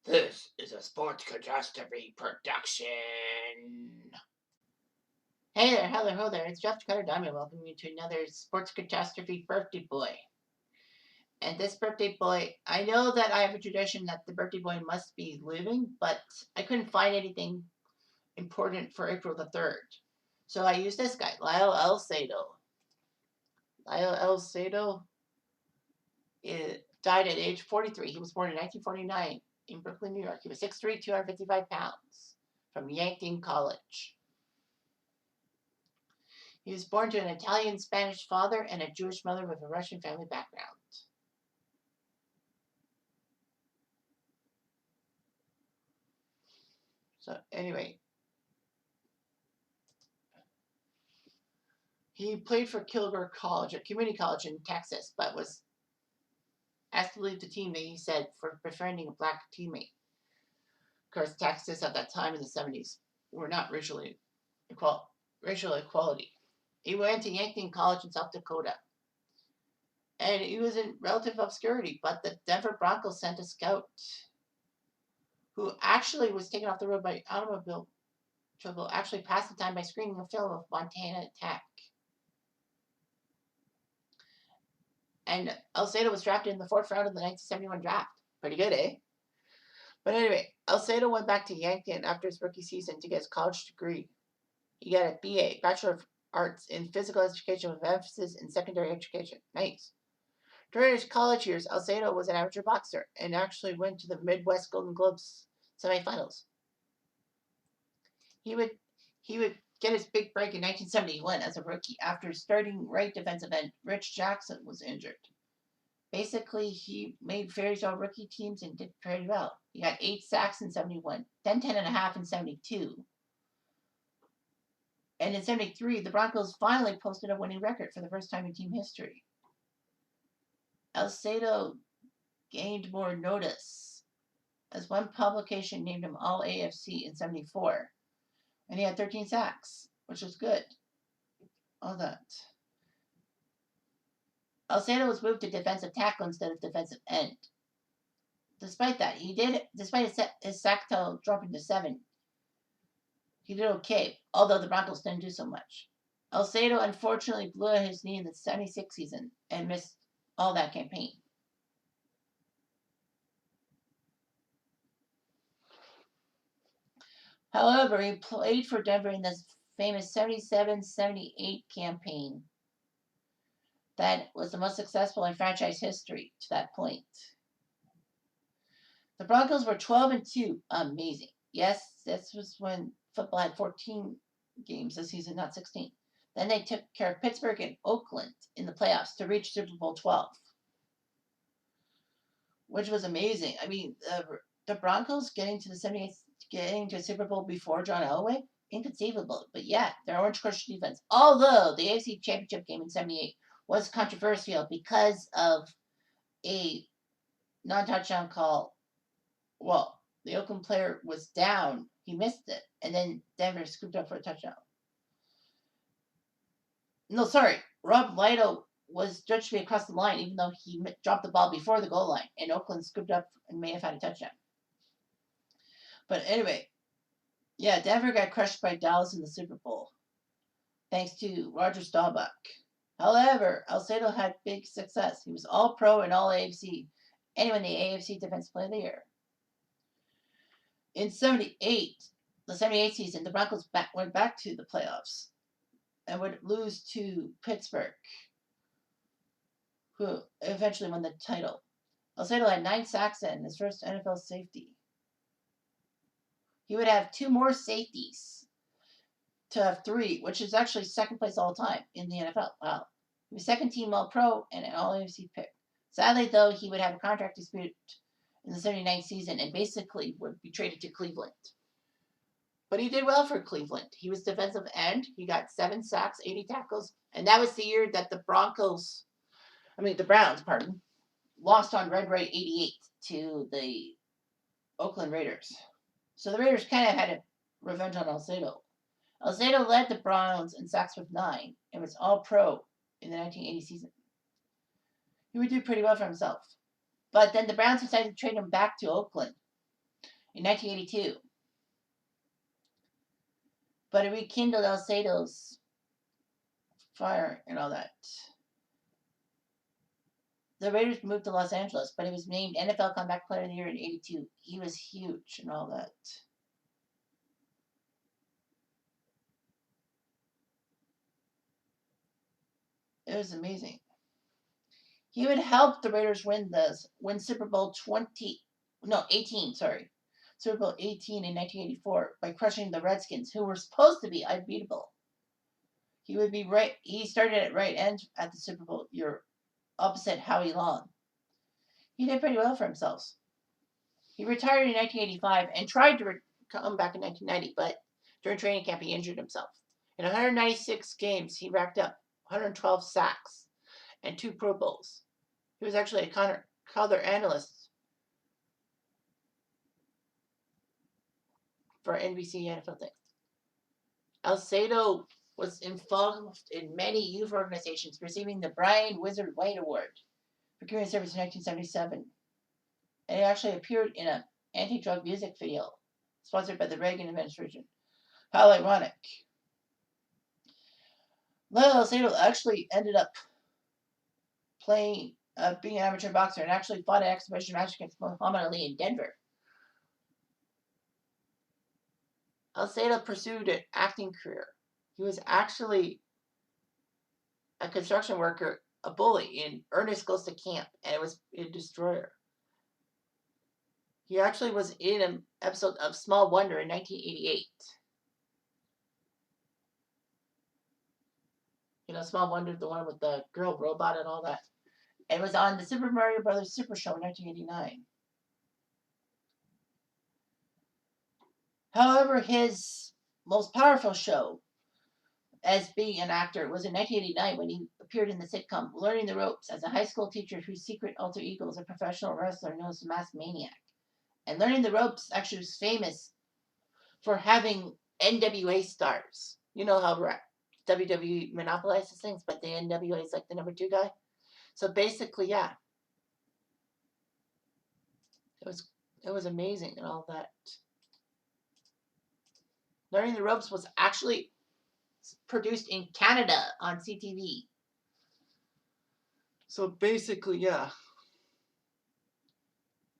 This is a sports catastrophe production. Hey there, hello there. It's Jeff Cutter Diamond welcoming you to another sports catastrophe birthday boy. And this birthday boy, I know that I have a tradition that the birthday boy must be living, but I couldn't find anything important for April the 3rd. So I used this guy, Lyle Alzado. Lyle Alzado died at age 43. He was born in 1949 in Brooklyn, New York. He was 6'3", 255 pounds, from Yankton College. He was born to an Italian-Spanish father and a Jewish mother with a Russian family background. So anyway, he played for Kilgore College, a community college in Texas, but was asked to leave the team, he said, for befriending a black teammate. Of course, Texas at that time in the 70s were not racial equality. He went to Yankton College in South Dakota. And he was in relative obscurity, but the Denver Broncos sent a scout who actually was taken off the road by automobile trouble, actually passed the time by screening a film of Montana attack. And Alzado was drafted in the 4th round of the 1971 draft. Pretty good, eh? But anyway, Alzado went back to Yankton after his rookie season to get his college degree. He got a BA, Bachelor of Arts in Physical Education with emphasis in secondary education. Nice. During his college years, Alzado was an amateur boxer and actually went to the Midwest Golden Globes semifinals. He would get his big break in 1971 as a rookie after starting right defensive end Rich Jackson was injured. Basically, he made fairy tale rookie teams and did pretty well. He got 8 sacks in 71, then 10.5 in 72. And in 73, the Broncos finally posted a winning record for the first time in team history. Alzado gained more notice, as one publication named him All AFC in 74, and he had 13 sacks, which was good. All that. Alzado was moved to defensive tackle instead of defensive end. Despite that, despite his sack total dropping to 7, he did okay, although the Broncos didn't do so much. Alzado unfortunately blew out his knee in the 76 season and missed all that campaign. However, he played for Denver in the famous 77-78 campaign. That was the most successful in franchise history to that point. The Broncos were 12-2. Amazing. Yes, this was when football had 14 games this season, not 16. Then they took care of Pittsburgh and Oakland in the playoffs to reach Super Bowl 12, which was amazing. I mean, the Broncos getting to a Super Bowl before John Elway, inconceivable. But yeah, their orange crush defense. Although the AFC Championship game in 78 was controversial because of a non-touchdown call. Well, the Oakland player was down. He missed it. And then Denver scooped up for a touchdown. No, sorry. Rob Lido was judged to be across the line, even though he dropped the ball before the goal line. And Oakland scooped up and may have had a touchdown. But anyway, yeah, Denver got crushed by Dallas in the Super Bowl, thanks to Roger Staubach. However, Alzado had big success. He was All-Pro and All-AFC, and won the AFC Defensive Player of the Year. In the 78 season, the Broncos went back to the playoffs and would lose to Pittsburgh, who eventually won the title. Alzado had 9 sacks in his first NFL safety. He would have 2 more safeties to have 3, which is actually second place all time in the NFL. Wow. He was second team All-Pro and an All-AFC pick. Sadly, though, he would have a contract dispute in the 79 season and basically would be traded to Cleveland. But he did well for Cleveland. He was defensive end. He got 7 sacks, 80 tackles, and that was the year that the Browns, lost on Red Right 88 to the Oakland Raiders. So the Raiders kind of had a revenge on Alzado. Alzado led the Browns in sacks with 9 and was All-Pro in the 1980 season. He would do pretty well for himself. But then the Browns decided to trade him back to Oakland. in 1982. But it rekindled Alzado's fire and all that. The Raiders moved to Los Angeles, but he was named NFL Comeback Player of the Year in '82. He was huge and all that. It was amazing. He would help the Raiders win Super Bowl 18, sorry. Super Bowl 18 in 1984 by crushing the Redskins, who were supposed to be unbeatable. He started at right end at the Super Bowl year, opposite Howie Long. He did pretty well for himself. He retired in 1985 and tried to come back in 1990, but during training camp he injured himself. In 196 games, he racked up 112 sacks and 2 Pro Bowls. He was actually a color analyst for NBC NFL thing. Alzado was involved in many youth organizations, receiving the Brian Wizard White Award for community service in 1977. And he actually appeared in an anti-drug music video sponsored by the Reagan administration. How ironic. Lyle Alzado actually ended up being an amateur boxer and actually fought an exhibition match against Muhammad Ali in Denver. Alzado pursued an acting career. He was actually a construction worker, a bully in Ernest Goes to Camp, and it was a Destroyer. He actually was in an episode of Small Wonder in 1988. You know, Small Wonder, the one with the girl robot and all that. It was on the Super Mario Brothers Super Show in 1989. However, his most powerful show as being an actor was in 1989 when he appeared in the sitcom Learning the Ropes as a high school teacher whose secret alter ego is a professional wrestler known as the Masked Maniac. And Learning the Ropes actually was famous for having NWA stars. You know how WWE monopolizes things, but the NWA is like the number 2 guy. So basically, yeah, it was amazing and all that. Learning the Ropes was actually produced in Canada on CTV. So basically, yeah,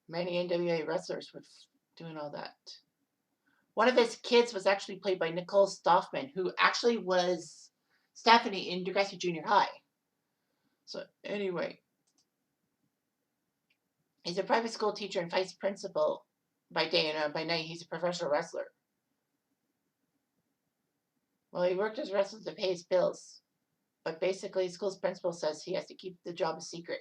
many NWA wrestlers were doing all that. One of his kids was actually played by Nicole Stoffman, who actually was Stephanie in Degrassi Junior High. So anyway, he's a private school teacher and vice principal by day, and by night he's a professional wrestler. Well, he worked as a wrestler to pay his bills, but basically, school's principal says he has to keep the job a secret.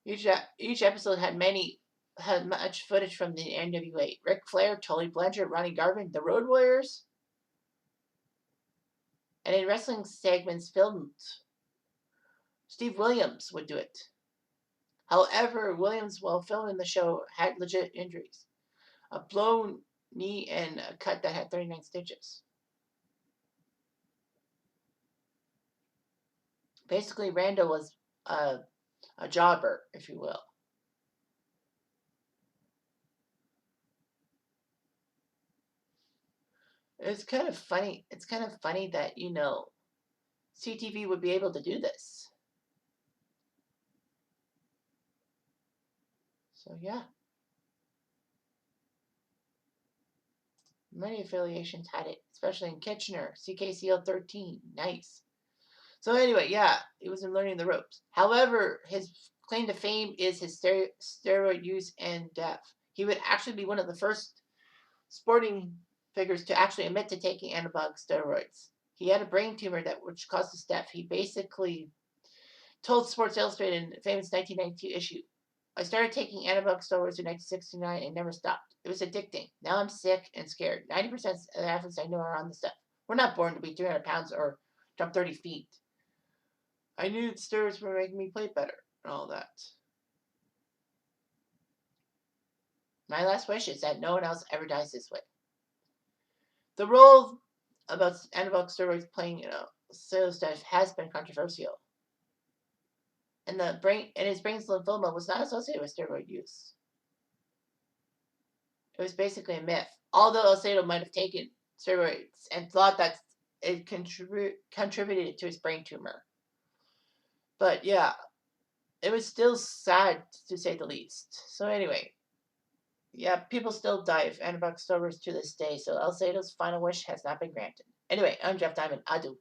Each episode had much footage from the NWA. Ric Flair, Tully Blanchard, Ronnie Garvin, the Road Warriors. And in wrestling segments filmed, Steve Williams would do it. However, Williams, while filming the show, had legit injuries. A blown knee and a cut that had 39 stitches. Basically, Rando was a jobber, if you will. It's kind of funny. It's kind of funny that, you know, CTV would be able to do this. So, yeah. Many affiliations had it, especially in Kitchener. CKCL 13. Nice. So, anyway, yeah, he was in Learning the Ropes. However, his claim to fame is his steroid use and death. He would actually be one of the first sporting figures to actually admit to taking anabolic steroids. He had a brain tumor which caused his death. He basically told Sports Illustrated in a famous 1992 issue, I started taking anabolic steroids in 1969 and never stopped. It was addicting. Now I'm sick and scared. 90% of the athletes I know are on the stuff. We're not born to be 300 pounds or jump 30 feet. I knew that steroids were making me play better and all that. My last wish is that no one else ever dies this way. The role about anabolic steroids playing cellular stuff has been controversial. And his brain's lymphoma was not associated with steroid use. It was basically a myth. Although Alzado might have taken steroids and thought that it contributed to his brain tumor. But yeah, it was still sad to say the least. So anyway, yeah, people still die of anabolic steroids to this day. So Alzado's final wish has not been granted. Anyway, I'm Jeff Diamond. Adieu.